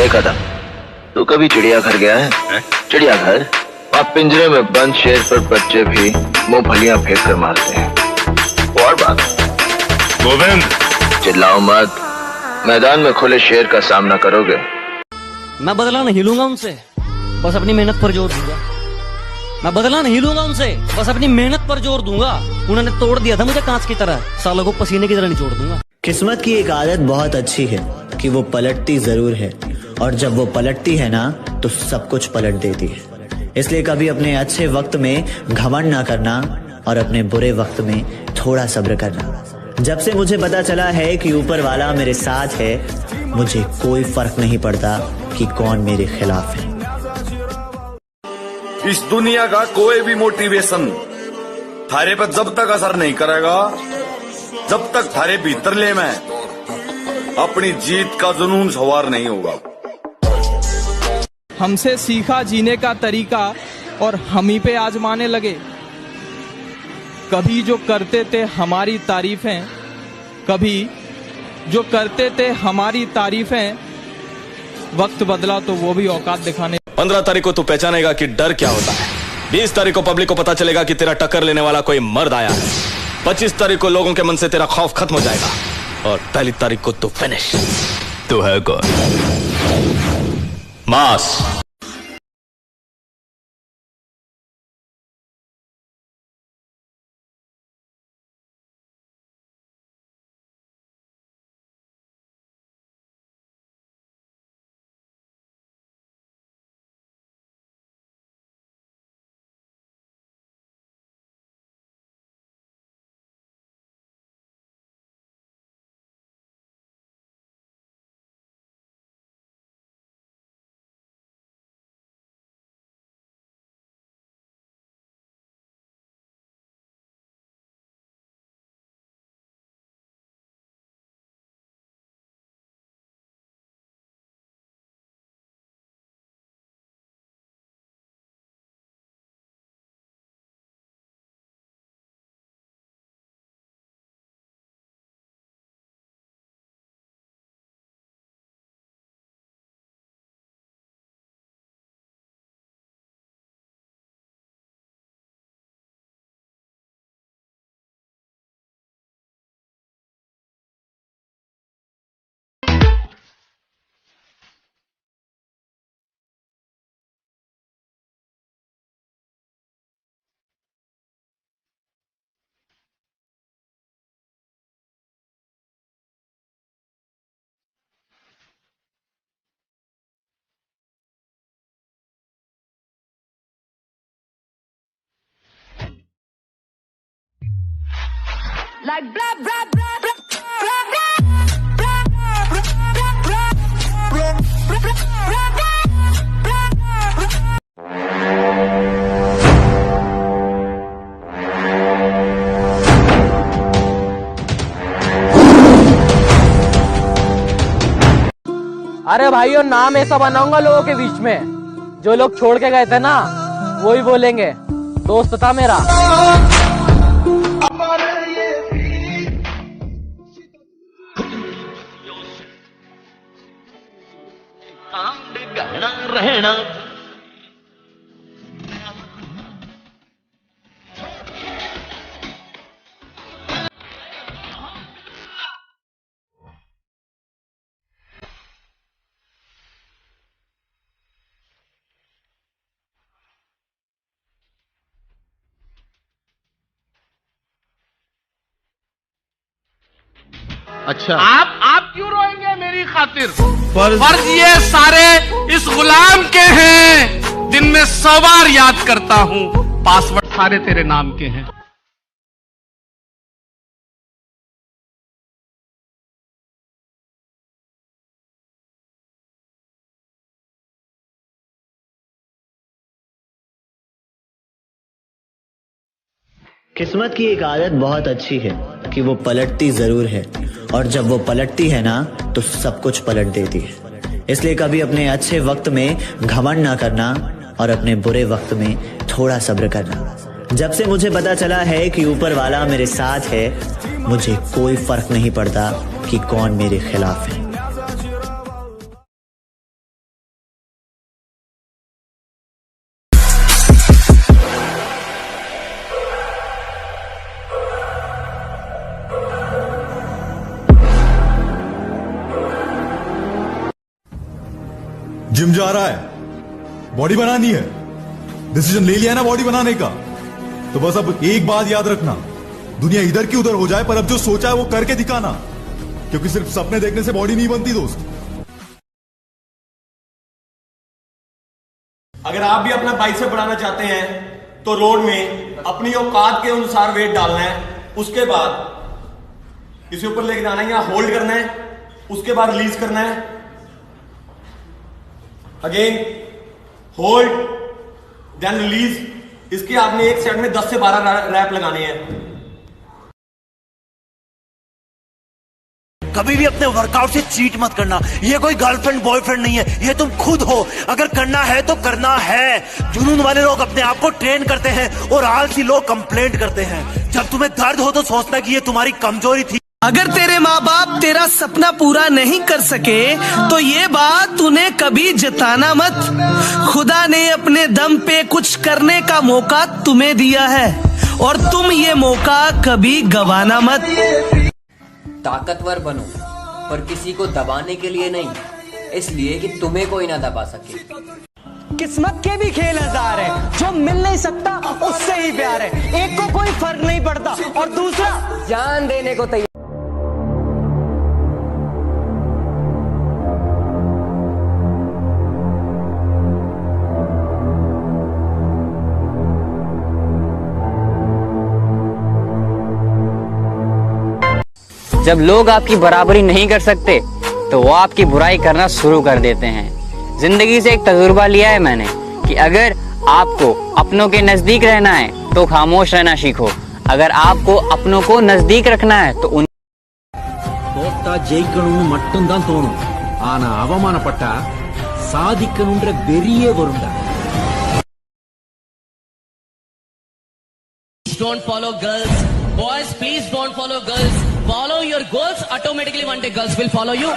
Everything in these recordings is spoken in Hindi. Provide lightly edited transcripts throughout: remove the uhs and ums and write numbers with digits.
कदम, तू कभी चिड़ियाघर गया है? चिड़ियाघर, वहाँ पिंजरे में बंद शेर पर बच्चे भी मूंगफलियां फेंक कर मारते हैं। और बात गोविंद, चिल्लाओ मत, मैदान में खुले शेर का सामना करोगे। मैं बदला नहीं लूंगा उनसे, बस अपनी मेहनत पर जोर दूंगा। मैं बदला नहीं लूंगा उनसे, बस अपनी मेहनत पर जोर दूंगा। उन्होंने तोड़ दिया था मुझे कांच की तरह, सालों को पसीने की तरह निचोड़ दूंगा। किस्मत की एक आदत बहुत अच्छी है कि वो पलटती जरूर है, और जब वो पलटती है ना तो सब कुछ पलट देती है। इसलिए कभी अपने अच्छे वक्त में घमंड ना करना और अपने बुरे वक्त में थोड़ा सब्र करना। जब से मुझे पता चला है कि ऊपर वाला मेरे साथ है, मुझे कोई फर्क नहीं पड़ता कि कौन मेरे खिलाफ है। इस दुनिया का कोई भी मोटिवेशन थारे पर जब तक असर नहीं करेगा, जब तक थारे भीतर ले में अपनी जीत का जुनून सवार नहीं होगा। हमसे सीखा जीने का तरीका और हम ही पे आजमाने लगे। कभी जो करते थे हमारी तारीफें, कभी जो करते थे हमारी तारीफें, वक्त बदला तो वो भी औकात दिखाने। 15 तारीख को तू पहचानेगा कि डर क्या होता है। 20 तारीख को पब्लिक को पता चलेगा कि तेरा टक्कर लेने वाला कोई मर्द आया है। 25 तारीख को लोगों के मन से तेरा खौफ खत्म हो जाएगा, और 1 तारीख को तू फिनिश। तू है कौन? मास। Like blah blah blah blah blah blah अरे भाइयों, नाम ऐसा बनाऊंगा लोगों के बीच में, जो लोग छोड़ के गए थे ना वो ही बोलेंगे दोस्त था मेरा। रहना अच्छा, आप क्यों रोएंगे मेरी खातिर? फर्ज ये सारे इस गुलाम के हैं, दिन में 100 बार याद करता हूँ, पासवर्ड सारे तेरे नाम के हैं। किस्मत की एक आदत बहुत अच्छी है कि वो पलटती जरूर है, और जब वो पलटती है ना तो सब कुछ पलट देती है। इसलिए कभी अपने अच्छे वक्त में घमंड ना करना और अपने बुरे वक्त में थोड़ा सब्र करना। जब से मुझे पता चला है कि ऊपर वाला मेरे साथ है, मुझे कोई फर्क नहीं पड़ता कि कौन मेरे खिलाफ है। जिम जा रहा है, बॉडी बनानी है, डिसीजन ले लिया है ना बॉडी बनाने का, तो बस अब एक बात याद रखना, दुनिया इधर की उधर हो जाए पर अब जो सोचा है वो करके दिखाना, क्योंकि सिर्फ सपने देखने से बॉडी नहीं बनती दोस्त। अगर आप भी अपना बाइसेप बढ़ाना चाहते हैं तो रोड में अपनी औकात के अनुसार वेट डालना है, उसके बाद इसे ऊपर लेके जाना है या होल्ड करना है, उसके बाद रिलीज करना है, अगेन होल्ड देन रिलीज। इसके आपने एक सेट में 10 से 12 रैप लगाने हैं। कभी भी अपने वर्कआउट से चीट मत करना, ये कोई गर्लफ्रेंड बॉयफ्रेंड नहीं है, ये तुम खुद हो। अगर करना है तो करना है। जुनून वाले लोग अपने आप को ट्रेन करते हैं और आलसी लोग कंप्लेंट करते हैं। जब तुम्हें दर्द हो तो सोचना कि ये तुम्हारी कमजोरी थी। अगर तेरे माँ बाप तेरा सपना पूरा नहीं कर सके तो ये बात तूने कभी जताना मत। खुदा ने अपने दम पे कुछ करने का मौका तुम्हें दिया है और तुम ये मौका कभी गवाना मत। ताकतवर बनो पर किसी को दबाने के लिए नहीं, इसलिए कि तुम्हें कोई ना दबा सके। किस्मत के भी खेल हजार है, जो मिल नहीं सकता उससे ही प्यार है। एक को कोई फर्क नहीं पड़ता और दूसरा जान देने को तैयार। जब लोग आपकी बराबरी नहीं कर सकते तो वो आपकी बुराई करना शुरू कर देते हैं। जिंदगी से एक तजुर्बा लिया है मैंने कि अगर आपको अपनों के नजदीक रहना है तो खामोश रहना सीखो, अगर आपको अपनों को नजदीक रखना है तो उन ஜெயிக்கணும்னு மட்டும்தான் தோணும். ஆனா அவமானப்பட்டா சாதிக்கணும்ன்ற வெறியே வரும்டா. Don't follow girls. Boys, please don't follow girls. Follow your goals. Automatically one day girls will follow you.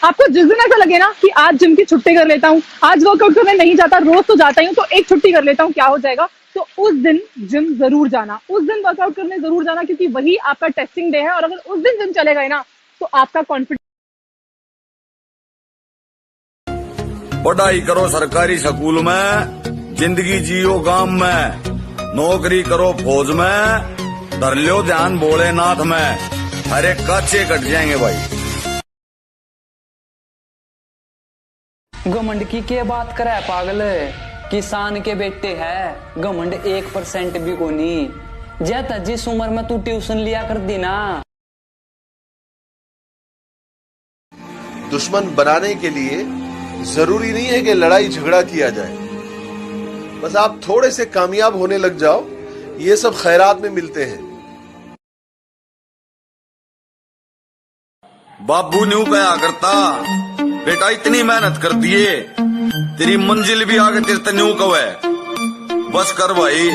आपको जिस दिन ऐसा लगे ना कि आज जिम की छुट्टी कर लेता हूँ, आज वर्कआउट करने नहीं जाता, रोज तो जाता ही हूँ, तो एक छुट्टी कर लेता हूँ, क्या हो जाएगा? तो उस दिन जिम जरूर जाना, उस दिन वर्कआउट करने जरूर जाना, क्योंकि वही आपका टेस्टिंग डे है। और अगर उस दिन जिम चले गए ना तो आपका कॉन्फिडेंस। पढ़ाई करो सरकारी स्कूल में, जिंदगी जियो गांव में, नौकरी करो फौज में, धर लो ध्यान भोलेनाथ में, अरे कच्चे कट जाएंगे भाई। घमंड की क्या बात करे पागल, किसान के बेटे है, घमंड 1% भी को नहीं। जैता जिस उम्र में तू ट्यूशन लिया कर दी ना। दुश्मन बनाने के लिए जरूरी नहीं है कि लड़ाई झगड़ा किया जाए, बस आप थोड़े से कामयाब होने लग जाओ, ये सब खैरात में मिलते हैं। बाबू न्यू कहा करता, बेटा इतनी मेहनत कर दिए, तेरी मंजिल भी आगे तेरे न्यू कवे, बस कर भाई,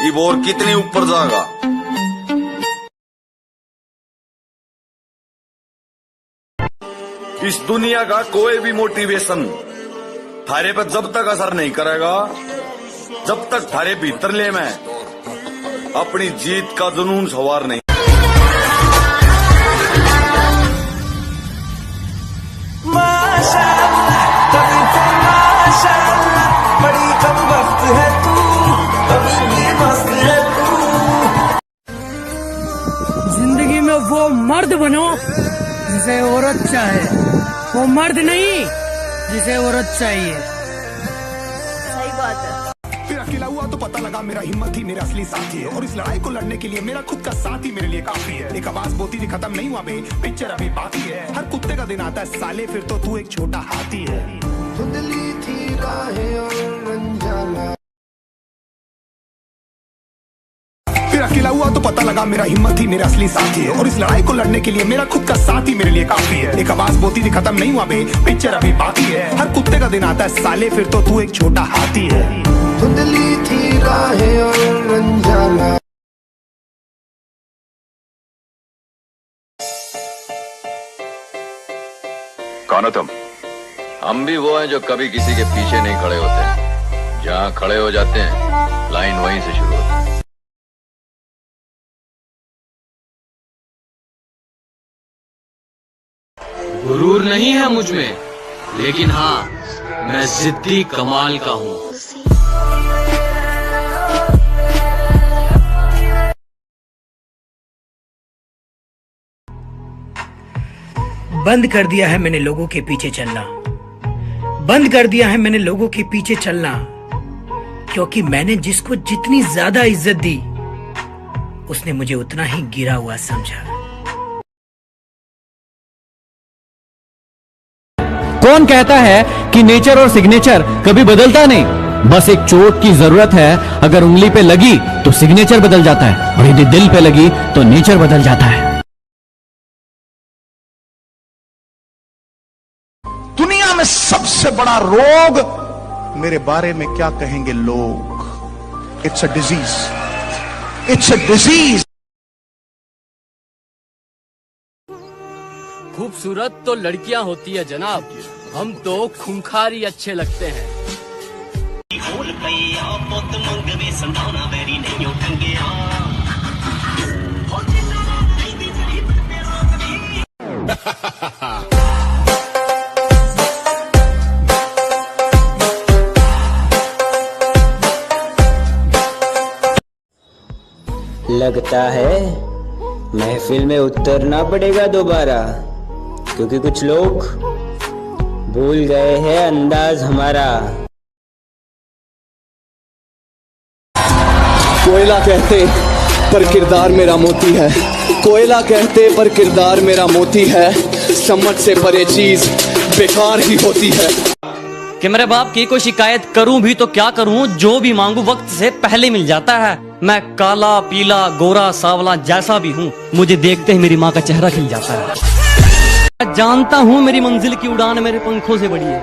ये बोर कितनी ऊपर जाएगा। इस दुनिया का कोई भी मोटिवेशन थारे पर जब तक असर नहीं करेगा, जब तक थारे भीतर ले में अपनी जीत का जुनून सवार नहीं। बड़ी कम वक्त है तू, कभी भी मस्त है तू। जिंदगी में वो मर्द बनो जिसे औरत चाहे, वो मर्द नहीं जिसे औरत चाहिए। सही बात है। फिर अकेला हुआ तो पता लगा मेरा हिम्मत ही मेरा असली साथी है, और इस लड़ाई को लड़ने के लिए मेरा खुद का साथ ही मेरे लिए काफी है। एक आवाज बोलती थी खत्म नहीं हुआ बे, पिक्चर अभी बाकी है। हर कुत्ते का दिन आता है साले, फिर तो तू एक छोटा हाथी है। धुंधली थी राहें और अनजाना। फिर अकेला हुआ तो पता लगा मेरा हिम्मत ही मेरा असली साथी है, और इस लड़ाई को लड़ने के लिए मेरा खुद का साथ ही मेरे लिए काफी है। एक आवाज बोलती थी खत्म नहीं हुआ बे, पिक्चर अभी बाकी है। हर कुत्ते का दिन आता है साले, फिर तो तू एक छोटा हाथी है। धुंधली थी राहें और अनजाना। कौन हो तुम? हम भी वो हैं जो कभी किसी के पीछे नहीं खड़े होते, जहाँ खड़े हो जाते हैं लाइन वहीं से शुरू होती है। गुरूर नहीं है मुझ में, लेकिन हाँ, मैं जिद्दी कमाल का हूँ। बंद कर दिया है मैंने लोगों के पीछे चलना, बंद कर दिया है मैंने लोगों के पीछे चलना, क्योंकि मैंने जिसको जितनी ज्यादा इज्जत दी उसने मुझे उतना ही गिरा हुआ समझा। कौन कहता है कि नेचर और सिग्नेचर कभी बदलता नहीं? बस एक चोट की जरूरत है। अगर उंगली पे लगी तो सिग्नेचर बदल जाता है, और यदि दिल पे लगी तो नेचर बदल जाता है। दुनिया में सबसे बड़ा रोग मेरे बारे में क्या कहेंगे लोग? It's a disease, it's a disease. खूबसूरत तो लड़कियां होती है जनाब, हम तो खूंखारी अच्छे लगते हैं। लगता है महफिल में उतरना पड़ेगा दोबारा, क्योंकि कुछ लोग भूल गए हैं अंदाज हमारा। कोयला कहते पर किरदार मेरा मोती है, कोयला कहते पर किरदार मेरा मोती है, समझ से परे चीज बेकार ही होती है। कि मेरे बाप की कोई शिकायत करूं भी तो क्या करूं, जो भी मांगू वक्त से पहले मिल जाता है। मैं काला पीला गोरा सावला जैसा भी हूं, मुझे देखते ही मेरी माँ का चेहरा खिल जाता है। मैं जानता हूं मेरी मंजिल की उड़ान मेरे पंखों से बड़ी है,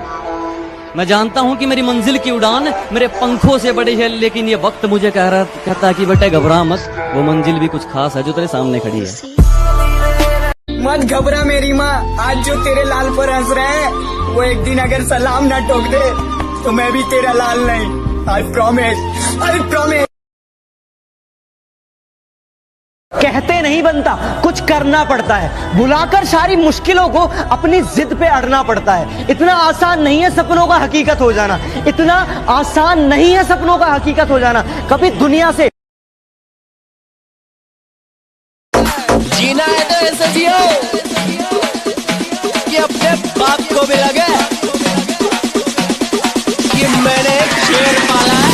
मैं जानता हूं कि मेरी मंजिल की उड़ान मेरे पंखों से बड़ी है, लेकिन ये वक्त मुझे कहता है कि बेटे घबरा मत, वो मंजिल भी कुछ खास है जो तेरे सामने खड़ी है। मत घबरा मेरी माँ, आज जो तेरे लाल पर हंस रहे हैं वो एक दिन अगर सलाम ना ठोक दे तो मैं भी तेरा लाल नहीं। I promise, I promise. कहते नहीं बनता, कुछ करना पड़ता है। बुलाकर सारी मुश्किलों को अपनी जिद पे अड़ना पड़ता है। इतना आसान नहीं है सपनों का हकीकत हो जाना, इतना आसान नहीं है सपनों का हकीकत हो जाना। कभी दुनिया से जीना है तो ऐसे जियो कि अपने बाप को भी लगे कि मैंने एक शेर पाला है।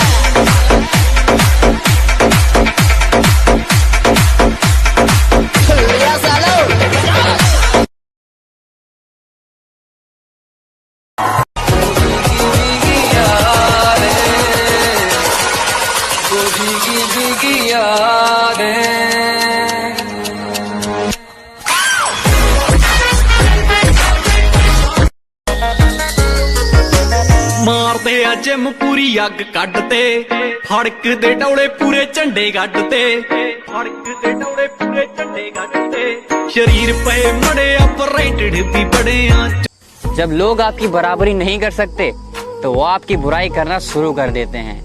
लिया सालो। मारते जिम पूरी अग कटते, फड़क दे डौले पूरे झंडे गढ़ते, फड़क दे डौले पूरे झंडे गढ़ते, शरीर पे मड़े अपरेटेड भी बड़े। जब लोग आपकी बराबरी नहीं कर सकते तो वो आपकी बुराई करना शुरू कर देते हैं।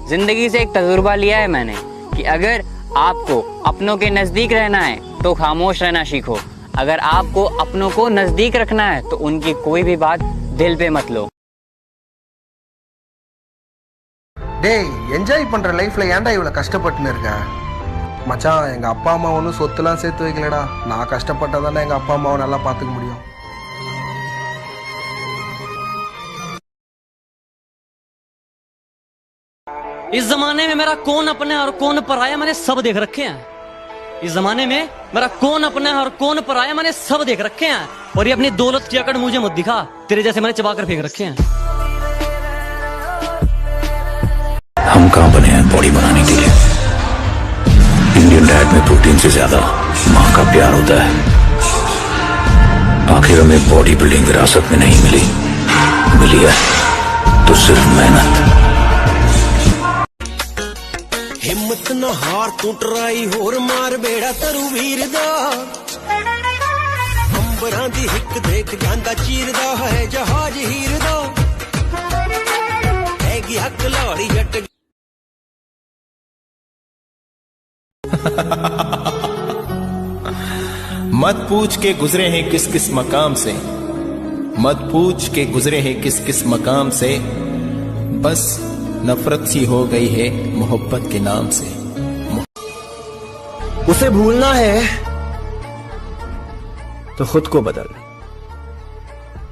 जिंदगी से एक तजुर्बा लिया है मैंने कि अगर आपको अपनों के नजदीक रहना है तो खामोश रहना सीखो, अगर आपको अपनों को नजदीक रखना है तो उनकी कोई भी बात दिल पे मत लो। டேய் என்ஜாய் பண்ற லைஃப்ல ஏன்டா இவ்வளவு கஷ்டப்பட்டுன்னு இருக்க? மச்சான், எங்க அப்பா அம்மா ஒன்றும் சொத்துலாம் சேர்த்து வைக்கலடா. நான் கஷ்டப்பட்டாதானே எங்க அப்பா அம்மாவை நல்லா பார்த்துக்க முடியும். इस जमाने में मेरा कौन अपना और कौन पराया मैंने सब देख रखे हैं। इस जमाने में मेरा कौन अपना है और कौन पराया मैंने सब देख रखे हैं। और ये अपनी दौलत की अकड़ मुझे मत दिखा, तेरे जैसे मैंने चबा कर फेंक रखे हैं। हम कहां बने हैं बॉडी बनाने के लिए? इंडियन डाइट में प्रोटीन से ज्यादा मां का प्यार होता है। आखिर हमें बॉडी बिल्डिंग विरासत में नहीं मिली, मिली है तो सिर्फ मेहनत। हिम्मत न हार तू ट्राई होर मार बेड़ा तरू वीर दा, अंबरां दी हिक देख जांदा चीरदा है जहाज हीर दा, हैगी हक लाड़ी जट। मत पूछ के गुजरे हैं किस किस मकाम से, मत पूछ के गुजरे हैं किस किस मकाम से, बस नफरत सी हो गई है मोहब्बत के नाम से। उसे भूलना है तो खुद को बदल,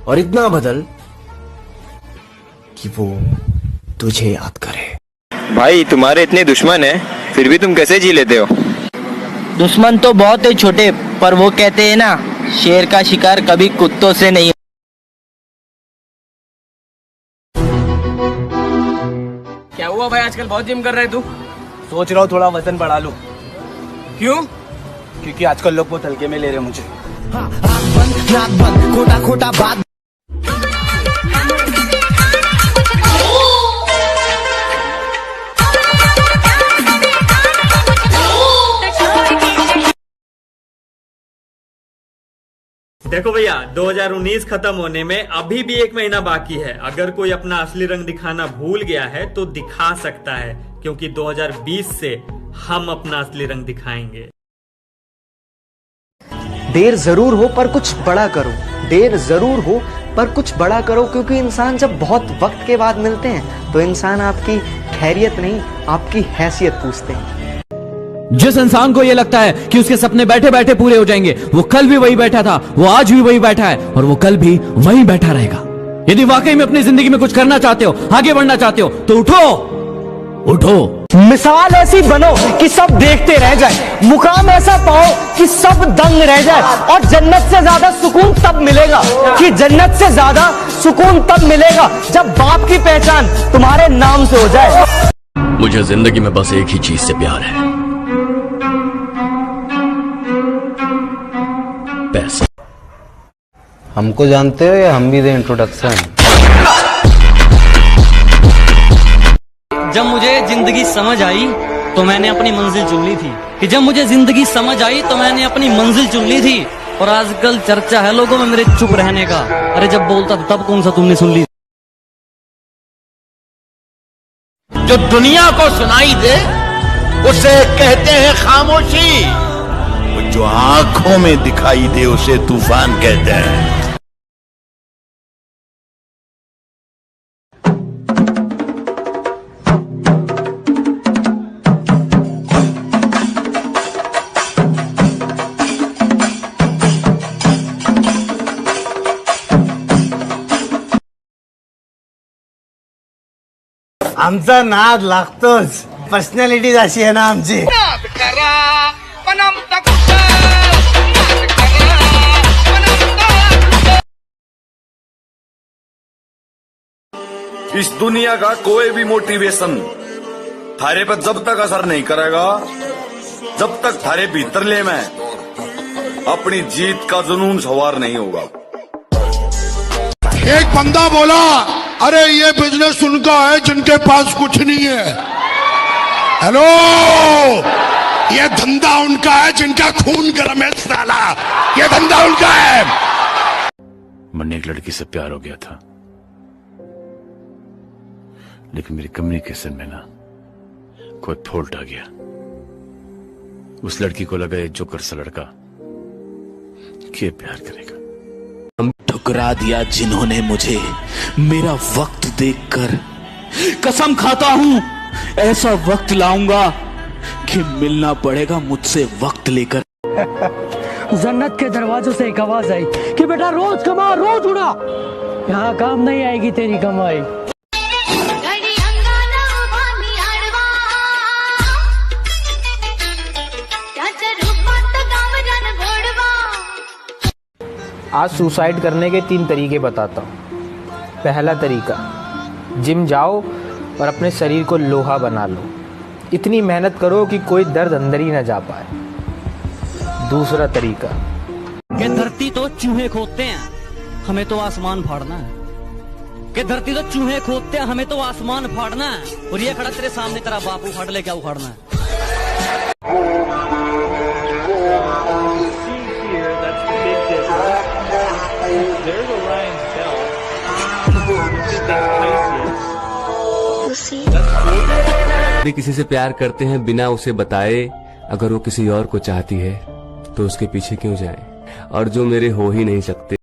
और इतना बदल कि वो तुझे याद करे। भाई तुम्हारे इतने दुश्मन है, फिर भी तुम कैसे जी लेते हो? दुश्मन तो बहुत है छोटे, पर वो कहते हैं ना, शेर का शिकार कभी कुत्तों से नहीं। क्या हुआ भाई, आजकल बहुत जिम कर रहे तू? सोच रहा हूँ थोड़ा वजन बढ़ा लूं। क्यों? क्योंकि आजकल लोग बहुत हल्के में ले रहे हैं मुझे। खोटा खोटा बात। देखो भैया, 2019 खत्म होने में अभी भी 1 महीना बाकी है। अगर कोई अपना असली रंग दिखाना भूल गया है तो दिखा सकता है, क्योंकि 2020 से हम अपना असली रंग दिखाएंगे। देर जरूर हो पर कुछ बड़ा करो, देर जरूर हो पर कुछ बड़ा करो, क्योंकि इंसान जब बहुत वक्त के बाद मिलते हैं तो इंसान आपकी खैरियत नहीं, आपकी हैसियत पूछते हैं। जिस इंसान को यह लगता है कि उसके सपने बैठे बैठे पूरे हो जाएंगे, वो कल भी वही बैठा था, वो आज भी वही बैठा है, और वो कल भी वही बैठा रहेगा। यदि वाकई में अपनी जिंदगी में कुछ करना चाहते हो, आगे बढ़ना चाहते हो, तो उठो उठो। मिसाल ऐसी बनो कि सब देखते रह जाए, मुकाम ऐसा पाओ कि सब दंग रह जाए, और जन्नत से ज्यादा सुकून तब मिलेगा, कि जन्नत से ज्यादा सुकून तब मिलेगा जब बाप की पहचान तुम्हारे नाम से हो जाए। मुझे जिंदगी में बस एक ही चीज से प्यार है, पैसा। हमको जानते हो या हम भी दें इंट्रोडक्शन? जब मुझे जिंदगी समझ आई तो मैंने अपनी मंजिल चुन ली थी, कि जब मुझे जिंदगी समझ आई तो मैंने अपनी मंजिल चुन ली थी। और आजकल चर्चा है लोगों में मेरे चुप रहने का। अरे जब बोलता था तब कौन सा तुमने सुन ली? जो दुनिया को सुनाई दे उसे कहते हैं खामोशी, जो आंखों में दिखाई दे उसे तूफान कहते हैं। आमचा नाद लागतोच, पर्सनॅलिटी अशी आहे ना आमची। इस दुनिया का कोई भी मोटिवेशन थारे पर जब तक असर नहीं करेगा, जब तक थारे भीतरले में अपनी जीत का जुनून सवार नहीं होगा। एक बंदा बोला, अरे ये बिजनेस उनका है जिनके पास कुछ नहीं है। हेलो, ये धंधा उनका है जिनका खून गर्म है साला, ये धंधा उनका है। मैंने एक लड़की से प्यार हो गया था, लेकिन मेरी कम्युनिकेशन में ना कोई फॉल्ट आ गया। उस लड़की को लगा ये जोकर सा लड़का कि प्यार करेगा। ठुकरा दिया जिन्होंने मुझे मेरा वक्त देखकर। कसम खाता हूं ऐसा वक्त लाऊंगा कि मिलना पड़ेगा मुझसे वक्त लेकर। जन्नत के दरवाजों से एक आवाज आई कि बेटा रोज कमा रोज उड़ा, यहाँ काम नहीं आएगी तेरी कमाई। आज सुसाइड करने के 3 तरीके बताता हूँ। पहला तरीका, जिम जाओ और अपने शरीर को लोहा बना लो। इतनी मेहनत करो कि कोई दर्द अंदर ही न जा पाए। दूसरा तरीका, कि धरती तो चूहे खोदते हैं, हमें तो आसमान फाड़ना है। कि धरती तो चूहे खोदते हैं, हमें तो आसमान फाड़ना है। और ये खड़ा तेरे सामने तेरा बाप उखाड़ ले, क्या उखाड़ना है? यदि किसी से प्यार करते हैं बिना उसे बताए, अगर वो किसी और को चाहती है तो उसके पीछे क्यों जाए? और जो मेरे हो ही नहीं सकते।